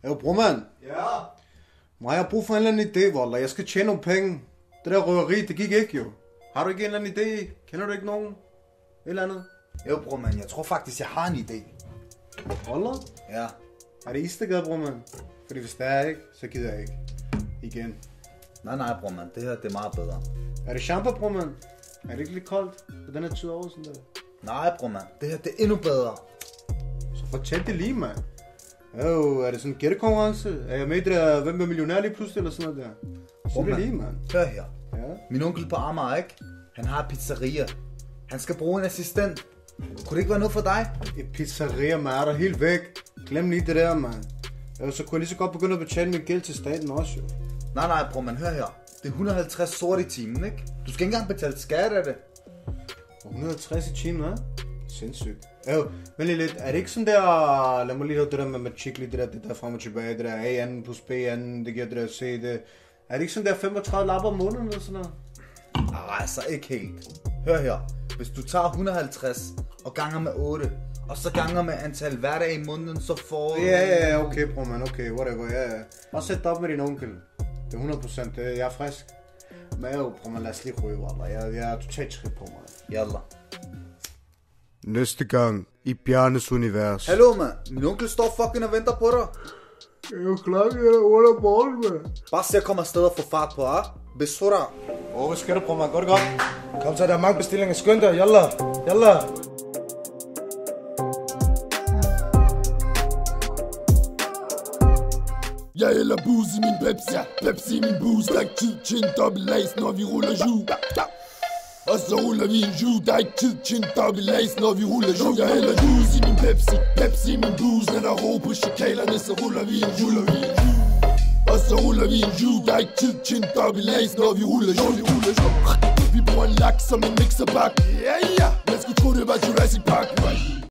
Jo, brormand. Ja? Må jeg bruge for en eller anden idé, Wallah? Jeg skal tjene nogle penge. Det der røveri, det gik ikke jo. Har du ikke en eller anden idé? Kender du ikke nogen? Et eller andet? Jo, brormand, jeg tror faktisk, jeg har en idé. Wallah? Ja. Er det Istegade, brormand? Fordi hvis det er ikke, så gider jeg ikke. Igen. Nej, brormand, det her det er meget bedre. Er det champa, brormand? Er det ikke lidt koldt på den her tid over sådan der? Nej, brormand, det her det er endnu bedre. Så fortæl det lige, mand. Jo, er det sådan en gættekonkurrence? Er jeg med i det der, hvem er millionær lige pludselig eller sådan noget der? Så det lige, mand. Hør her. Ja. Min onkel på Amager, ikke? Han har et pizzeria. Han skal bruge en assistent. Kunne det ikke være noget for dig? Et pizzeria, man er der helt væk. Glem lige det der, mand. Jo, så kunne jeg lige så godt begynde at betale min gæld til staten også, jo. Nej, bror, man hør her. Det er 150 sort i timen, ikke? Du skal ikke engang betale skat af det. 160 i timen, hva'? Sindssygt. Jo, men lige lidt. Er det ikke sådan der... Lad mig lige høre det der med matematik, lige det der frem og tilbage. Det der A2 plus B2, det giver det der C, det... Er det ikke sådan der 35 lapper om måneden eller sådan noget? Altså ikke helt. Hør her. Hvis du tager 150 og ganger med 8, og så ganger med antal hverdage i måneden, så får du... Ja, okay, bror, man. Okay, whatever, ja. Bare sæt dig op med din onkel. Det er 100%, jeg er frisk. Men jo, bror, man, lad os lige ryge, wallah. Jeg er totalt skridt på mig. Jalla. Næste gang i Bjarnes univers. Hallo, man. Min onkel står fucking og venter på dig. Det er jo klokken, jeg er under morgen, man. Bare se at komme afsted og få fart på, ah? Besura. Hvad sker der, bror, man? Går det godt? Kom så, der er mange bestillinger. Skynd dig, yalla. Jeg hælder booze i min Pepsi, Pepsi i min booze. Der er ikke tid til en dobbelt lace, når vi ruller jus. Og så ruller vi en jus. Der er ikke tid til en dobbelt lace, når vi ruller jus. Jeg hælder booze i min Pepsi, Pepsi i min booze. Når der er ro på chikalerne, så ruller vi en jus. Og så ruller vi en jus. Der er ikke tid til en dobbelt lace, når vi ruller jus. Vi bruger en laks som en mixerbak. Ja, ja.